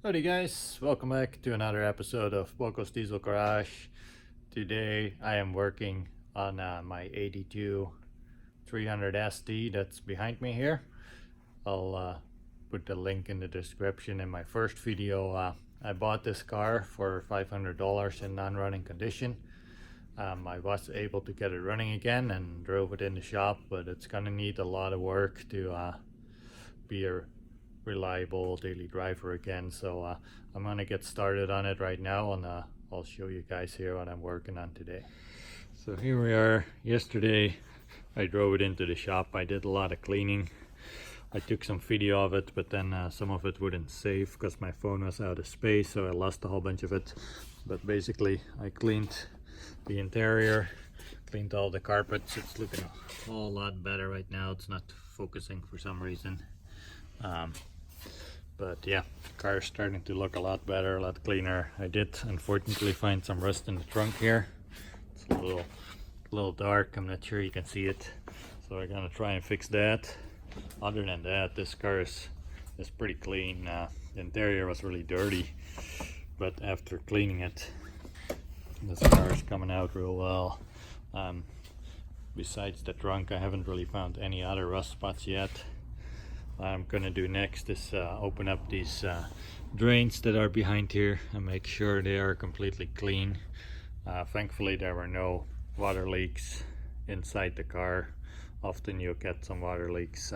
Howdy guys, welcome back to another episode of Boco's Diesel Garage. Today I am working on my 82 300 SD that's behind me here. I'll put the link in the description. In my first video I bought this car for $500 in non-running condition. I was able to get it running again and drove it in the shop, but it's gonna need a lot of work to be a reliable daily driver again. So I'm gonna get started on it right now, and I'll show you guys here what I'm working on today. So here we are. Yesterday I drove it into the shop. I did a lot of cleaning. I took some video of it, but then some of it wouldn't save because my phone was out of space, so I lost a whole bunch of it. But basically I cleaned the interior, cleaned all the carpets. It's looking a whole lot better right now. It's not focusing for some reason. But yeah, the car is starting to look a lot better, a lot cleaner. I did unfortunately find some rust in the trunk here. It's a little dark. I'm not sure you can see it, so I'm gonna try and fix that. Other than that, this car is pretty clean. The interior was really dirty, but after cleaning it, this car is coming out real well. Besides the trunk, I haven't really found any other rust spots yet. What I'm gonna do next is open up these drains that are behind here and make sure they are completely clean. Thankfully there were no water leaks inside the car. Often you'll get some water leaks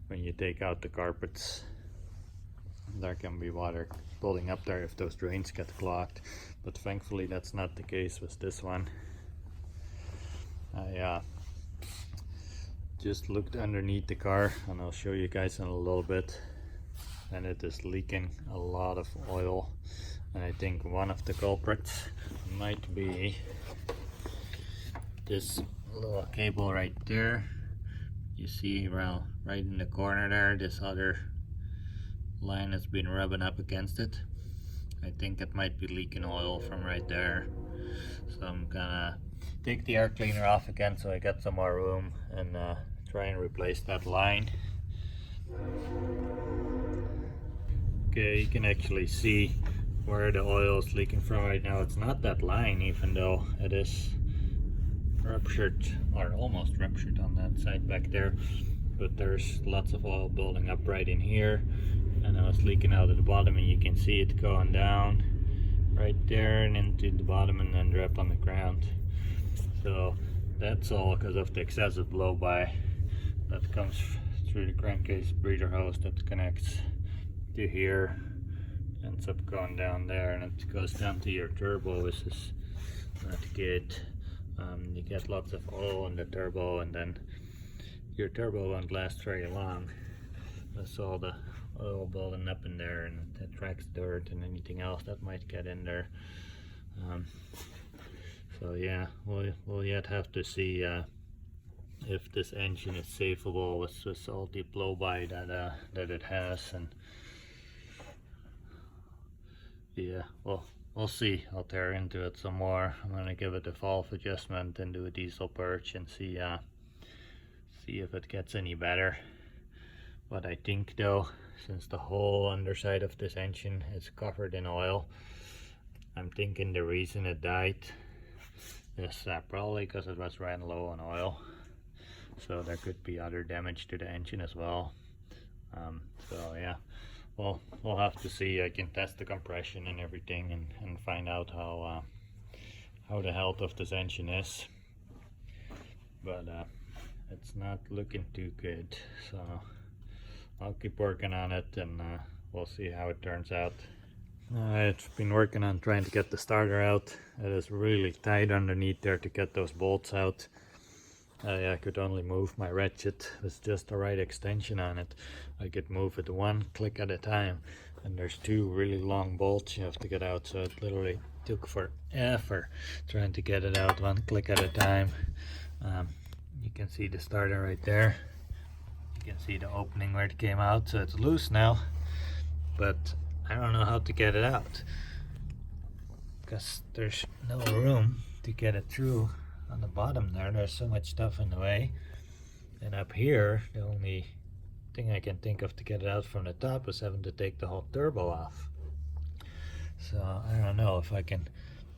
when you take out the carpets. There can be water building up there if those drains get clogged, but thankfully that's not the case with this one. I just looked underneath the car, and I'll show you guys in a little bit, and it is leaking a lot of oil, and I think one of the culprits might be this little cable right there. You see around right in the corner there, this other line has been rubbing up against it. I think it might be leaking oil from right there, so I'm gonna take the air cleaner off again so I get some more room and try and replace that line. Okay, you can actually see where the oil is leaking from right now. It's not that line, even though it is ruptured or almost ruptured on that side back there, but there's lots of oil building up right in here, and now it's leaking out at the bottom, and you can see it going down right there and into the bottom and then drop on the ground. So that's all because of the excessive blow by that comes through the crankcase breather hose that connects to here, ends up going down there, and it goes down to your turbo, which is not good. You get lots of oil in the turbo, and then your turbo won't last very long. That's all the oil building up in there, and it attracts dirt and anything else that might get in there. So yeah, we'll yet have to see if this engine is safable with all the blow-by that it has, and yeah, we'll see. I'll tear into it some more. I'm gonna give it a valve adjustment and do a diesel purge and see if it gets any better. But I think though, since the whole underside of this engine is covered in oil, I'm thinking the reason it died is probably because it was ran low on oil. So there could be other damage to the engine as well. So yeah, well, we'll have to see. I can test the compression and everything and find out how the health of this engine is. But it's not looking too good. So I'll keep working on it, and we'll see how it turns out. I've been working on trying to get the starter out. It is really tight underneath there to get those bolts out. I could only move my ratchet with just the right extension on it. I could move it one click at a time, and there's two really long bolts you have to get out, so it literally took forever trying to get it out one click at a time. You can see the starter right there. You can see the opening where it came out, so it's loose now, but I don't know how to get it out because there's no room to get it through. On the bottom there's so much stuff in the way, and up here the only thing I can think of to get it out from the top is having to take the whole turbo off. So I don't know if I can,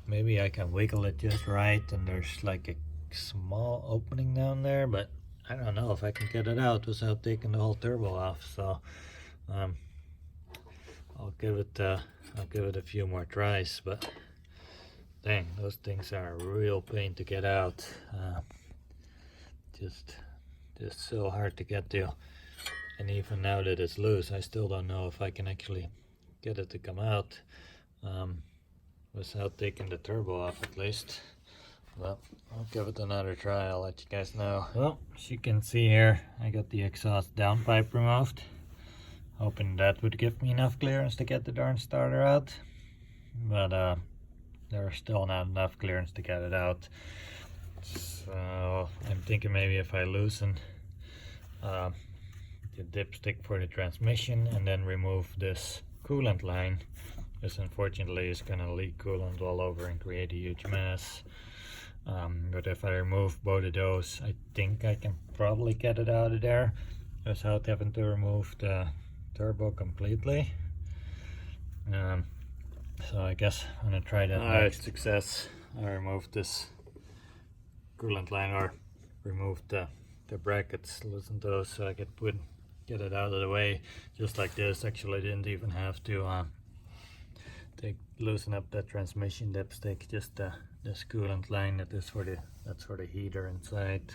maybe I can wiggle it just right, and there's like a small opening down there, but I don't know if I can get it out without taking the whole turbo off. So I'll give it a few more tries, but dang, those things are a real pain to get out. Just so hard to get to. And even now that it's loose, I still don't know if I can actually get it to come out without taking the turbo off at least. Well, I'll give it another try. I'll let you guys know. Well, as you can see here, I got the exhaust downpipe removed, hoping that would give me enough clearance to get the darn starter out, but there's still not enough clearance to get it out. So I'm thinking maybe if I loosen the dipstick for the transmission and then remove this coolant line, this unfortunately is going to leak coolant all over and create a huge mess. But if I remove both of those, I think I can probably get it out of there without having to remove the turbo completely. So I guess I'm gonna try that next. Success. I removed this coolant line, or removed the brackets, loosen those so I could get it out of the way just like this. Actually, I didn't even have to loosen up that transmission dipstick, just this coolant line that's for the heater inside,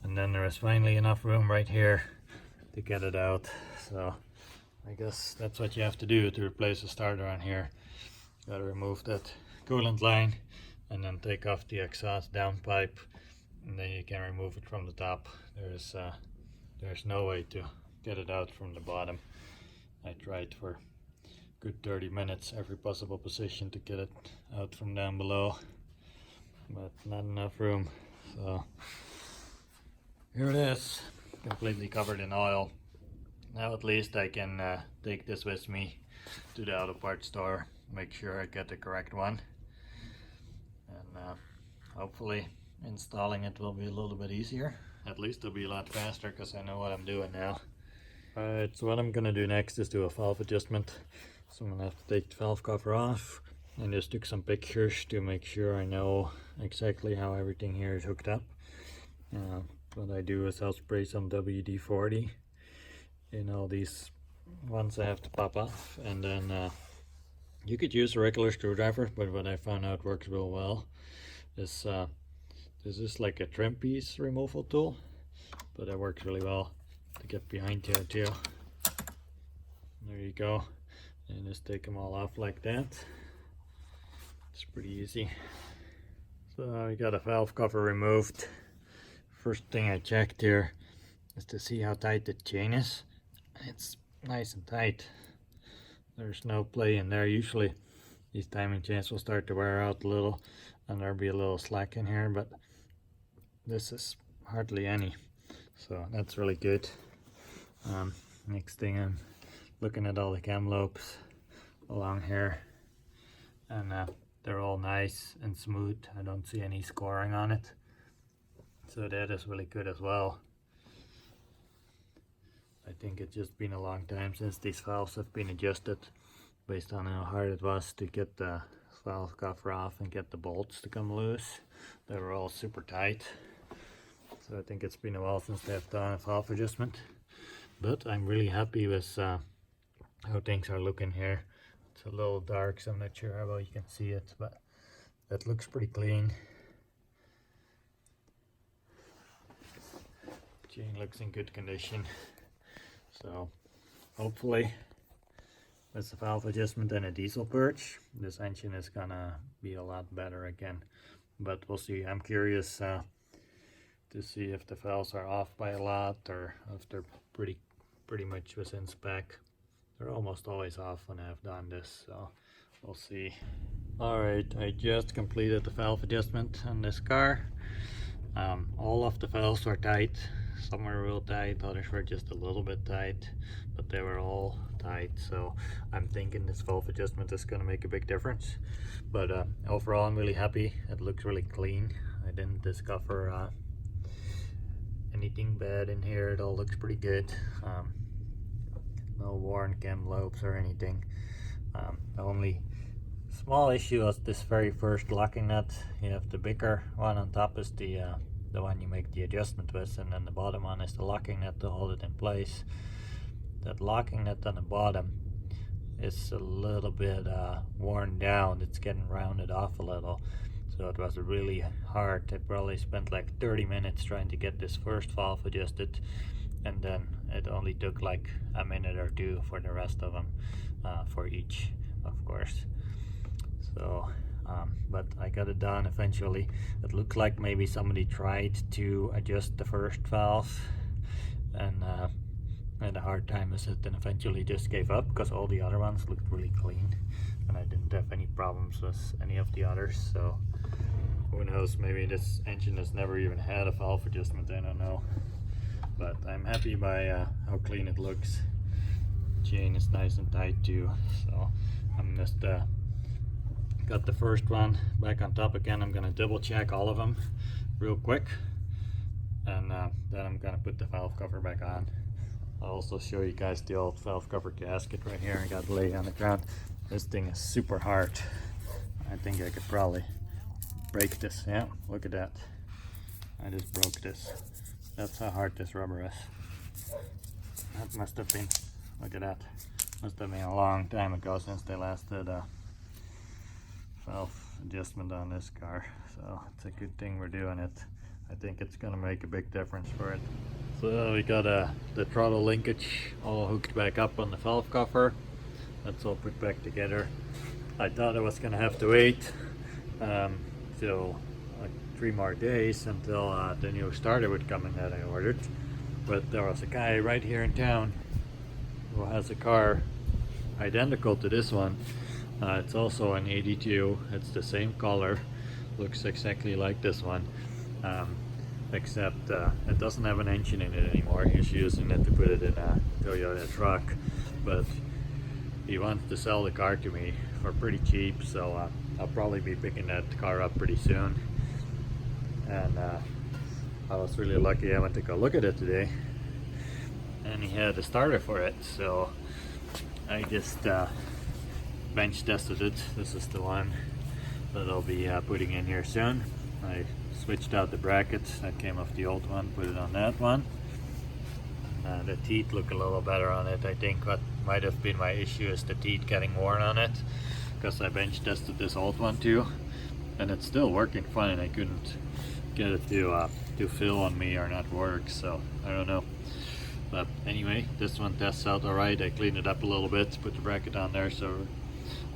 and then there is finally enough room right here to get it out. So I guess that's what you have to do to replace the starter on here. You gotta remove that coolant line and then take off the exhaust downpipe, and then you can remove it from the top. There's no way to get it out from the bottom. I tried for good 30 minutes every possible position to get it out from down below, but not enough room. So here it is, completely covered in oil. Now at least I can take this with me to the auto parts store, make sure I get the correct one, and hopefully installing it will be a little bit easier. At least it'll be a lot faster because I know what I'm doing now. Alright, so what I'm gonna do next is do a valve adjustment. So I'm gonna have to take the valve cover off and just took some pictures to make sure I know exactly how everything here is hooked up. What I do is I'll spray some WD-40 in all these ones I have to pop off, and then you could use a regular screwdriver, but what I found out works real well is this is like a trim piece removal tool, but it works really well to get behind here too. There you go, and just take them all off like that. It's pretty easy. So we got a valve cover removed. First thing I checked here is to see how tight the chain is. It's nice and tight. There's no play in there. Usually these timing chains will start to wear out a little and there'll be a little slack in here, but this is hardly any, so that's really good. Next thing, I'm looking at all the cam lobes along here, and they're all nice and smooth. I don't see any scoring on it, so that is really good as well. I think it's just been a long time since these valves have been adjusted, based on how hard it was to get the valve cover off and get the bolts to come loose. They were all super tight, so I think it's been a while since they've done a valve adjustment. But I'm really happy with how things are looking here. It's a little dark, so I'm not sure how well you can see it, but that looks pretty clean. Chain looks in good condition. So hopefully with the valve adjustment and a diesel purge, this engine is gonna be a lot better again. But we'll see. I'm curious to see if the valves are off by a lot or if they're pretty much within spec. They're almost always off when I've done this, so we'll see. Alright, I just completed the valve adjustment on this car. All of the valves were tight. Some were real tight, others were just a little bit tight, but they were all tight, so I'm thinking this valve adjustment is going to make a big difference. But overall I'm really happy. It looks really clean. I didn't discover anything bad in here. It all looks pretty good. No worn cam lobes or anything. The only small issue is this very first locking nut. You have the bigger one on top is the one you make the adjustment with, and then the bottom one is the locking nut to hold it in place. That locking nut on the bottom is a little bit worn down. It's getting rounded off a little, so it was really hard. I probably spent like 30 minutes trying to get this first valve adjusted, and then it only took like a minute or two for the rest of them, for each, of course. So but I got it done eventually. It looked like maybe somebody tried to adjust the first valve and had a hard time with it, and eventually just gave up because all the other ones looked really clean and I didn't have any problems with any of the others. So who knows, maybe this engine has never even had a valve adjustment, I don't know. But I'm happy by how clean it looks. Chain is nice and tight too, so I'm just got the first one back on top again. I'm gonna double check all of them real quick, and then I'm gonna put the valve cover back on. I'll also show you guys the old valve cover gasket right here. I got laid on the ground. This thing is super hard. I think I could probably break this. Yeah, look at that. I just broke this. That's how hard this rubber is. That must have been, look at that. Must have been a long time ago since they last did a valve adjustment on this car, so it's a good thing we're doing it. I think it's gonna make a big difference for it. So we got the throttle linkage all hooked back up on the valve cover. That's all put back together. I thought I was gonna have to wait till like 3 more days until the new starter would come in that I ordered, but there was a guy right here in town who has a car identical to this one. It's also an 82. It's the same color, looks exactly like this one, except it doesn't have an engine in it anymore. He's using it to put it in a Toyota truck, but he wants to sell the car to me for pretty cheap, so I'll probably be picking that car up pretty soon. And I was really lucky. I went to go look at it today and he had a starter for it, so I just bench tested it. This is the one that I'll be putting in here soon. I switched out the brackets that came off the old one, put it on that one. The teeth look a little better on it. I think what might have been my issue is the teeth getting worn on it, because I bench tested this old one too and it's still working fine. I couldn't get it to fill on me or not work, so I don't know. But anyway, this one tests out alright. I cleaned it up a little bit, put the bracket on there, so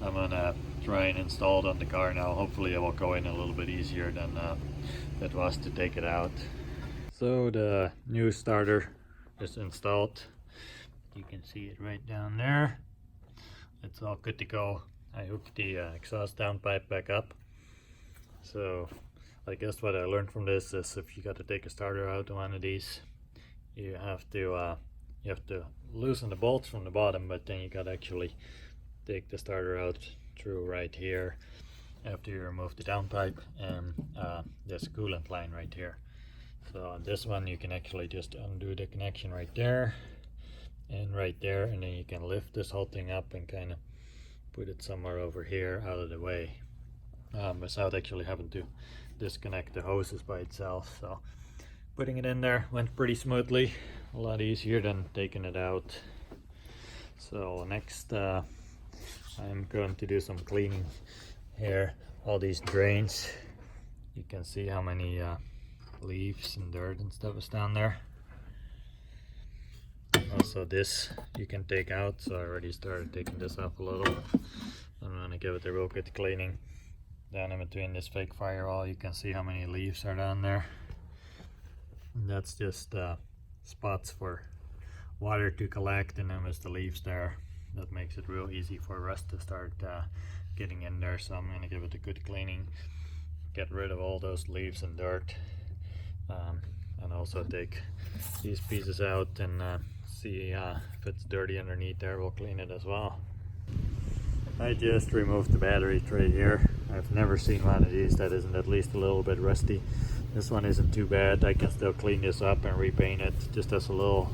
I'm gonna try and install it on the car now. Hopefully it will go in a little bit easier than it was to take it out. So the new starter is installed. You can see it right down there. It's all good to go. I hooked the exhaust downpipe back up. So I guess what I learned from this is if you got to take a starter out of one of these, you have to loosen the bolts from the bottom, but then you got to actually take the starter out through right here after you remove the downpipe and this coolant line right here. So on this one you can actually just undo the connection right there and right there, and then you can lift this whole thing up and kind of put it somewhere over here out of the way without actually having to disconnect the hoses by itself. So putting it in there went pretty smoothly, a lot easier than taking it out. So next I'm going to do some cleaning here. All these drains, you can see how many leaves and dirt and stuff is down there. Also this you can take out, so I already started taking this off a little. I'm gonna give it a real good cleaning. Down in between this fake firewall you can see how many leaves are down there. And that's just spots for water to collect, and then with the leaves there, that makes it real easy for rust to start getting in there. So I'm gonna give it a good cleaning, get rid of all those leaves and dirt, and also take these pieces out and see if it's dirty underneath there. We'll clean it as well. I just removed the battery tray here. I've never seen one of these that isn't at least a little bit rusty. This one isn't too bad. I can still clean this up and repaint it. Just has a little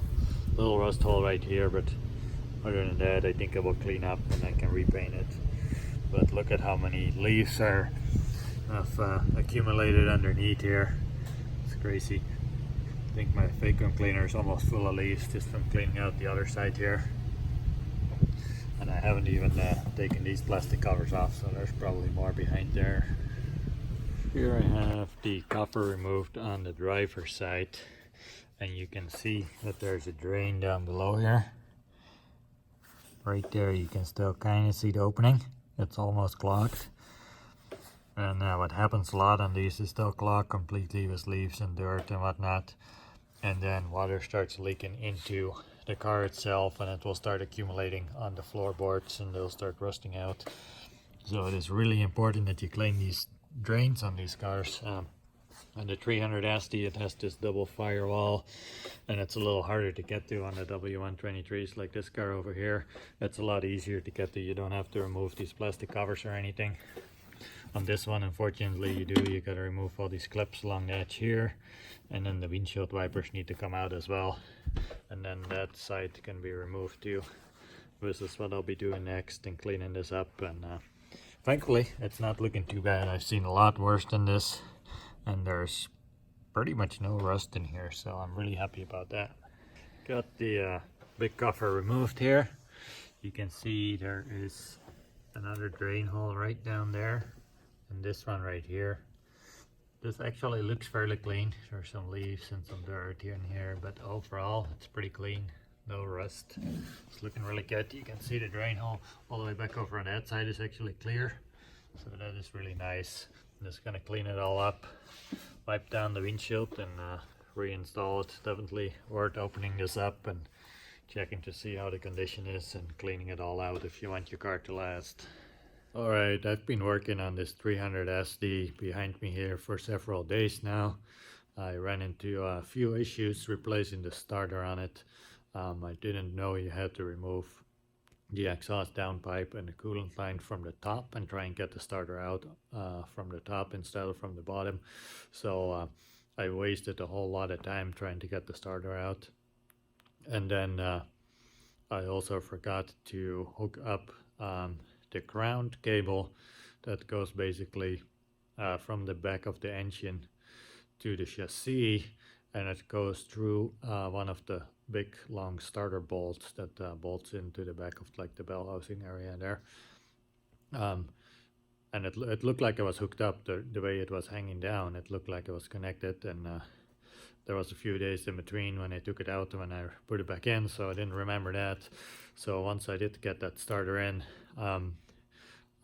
rust hole right here, but other than that, I think I will clean up and I can repaint it. But look at how many leaves have accumulated underneath here. It's crazy. I think my vacuum cleaner is almost full of leaves just from cleaning out the other side here. And I haven't even taken these plastic covers off, so there's probably more behind there. Here I have the cover removed on the driver's side, and you can see that there's a drain down below here. Right there you can still kind of see the opening. It's almost clogged. And what happens a lot on these is they'll clog completely with leaves and dirt and whatnot. And then water starts leaking into the car itself, and it will start accumulating on the floorboards and they'll start rusting out. So it is really important that you clean these drains on these cars. On the 300 SD it has this double firewall, and it's a little harder to get to on the W123s like this car over here. It's a lot easier to get to. You don't have to remove these plastic covers or anything. On this one, unfortunately, you gotta remove all these clips along the edge here, and then the windshield wipers need to come out as well, and then that side can be removed too. This is what I'll be doing next and cleaning this up, and thankfully it's not looking too bad. I've seen a lot worse than this, and there's pretty much no rust in here, so I'm really happy about that. Got the big cover removed here. You can see there is another drain hole right down there, and this one right here. This actually looks fairly clean. There's some leaves and some dirt here and here, but overall it's pretty clean. No rust. It's looking really good. You can see the drain hole all the way back over on that side is actually clear, so that is really nice. I'm just gonna clean it all up, wipe down the windshield, and reinstall it. Definitely worth opening this up and checking to see how the condition is and cleaning it all out if you want your car to last. Alright, I've been working on this 300 SD behind me here for several days now. I ran into a few issues replacing the starter on it. I didn't know you had to remove the exhaust downpipe and the coolant line from the top and try and get the starter out from the top instead of from the bottom. So I wasted a whole lot of time trying to get the starter out. And then I also forgot to hook up the ground cable that goes basically from the back of the engine to the chassis, and it goes through one of the big long starter bolts that bolts into the back of like the bell housing area there. And it looked like it was hooked up. The way it was hanging down, it looked like it was connected, and there was a few days in between when I took it out and when I put it back in, so I didn't remember that. So once I did get that starter in,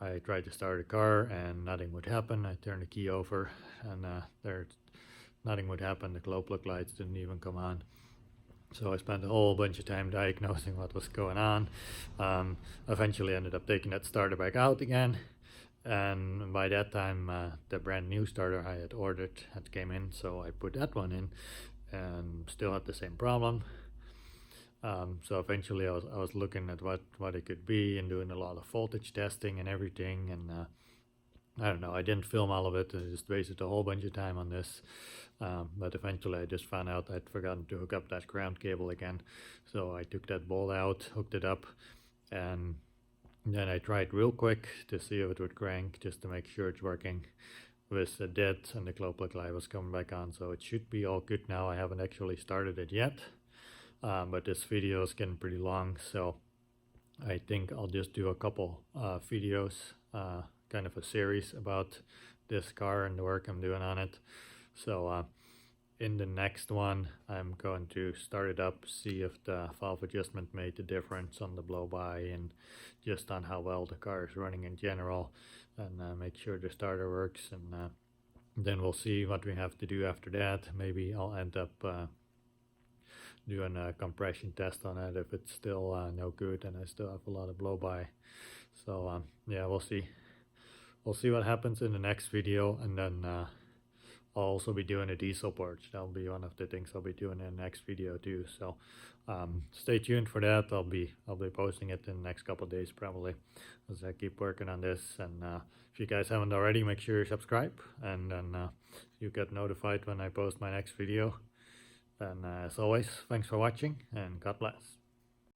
I tried to start the car and nothing would happen. I turned the key over and nothing would happen. The glow plug lights didn't even come on. So I spent a whole bunch of time diagnosing what was going on. Eventually ended up taking that starter back out again. And by that time, the brand new starter I had ordered had came in, so I put that one in and still had the same problem. So eventually I was looking at what it could be and doing a lot of voltage testing and everything, and I don't know, I didn't film all of it. I just wasted a whole bunch of time on this, but eventually I just found out I'd forgotten to hook up that ground cable again. So I took that bolt out, hooked it up, and then I tried real quick to see if it would crank, just to make sure it's working. With the dead and the glow plug light was coming back on, so it should be all good now. I haven't actually started it yet, but this video is getting pretty long, so I think I'll just do a couple videos, kind of a series about this car and the work I'm doing on it. So in the next one I'm going to start it up, see if the valve adjustment made the difference on the blow-by and just on how well the car is running in general, and make sure the starter works, and then we'll see what we have to do after that. Maybe I'll end up doing a compression test on it if it's still no good and I still have a lot of blow-by. So yeah, we'll see what happens in the next video, and then also be doing a diesel purge. That'll be one of the things I'll be doing in the next video too. So stay tuned for that. I'll be posting it in the next couple of days probably, as I keep working on this. And if you guys haven't already, make sure you subscribe, and then you get notified when I post my next video. And as always, thanks for watching, and God bless.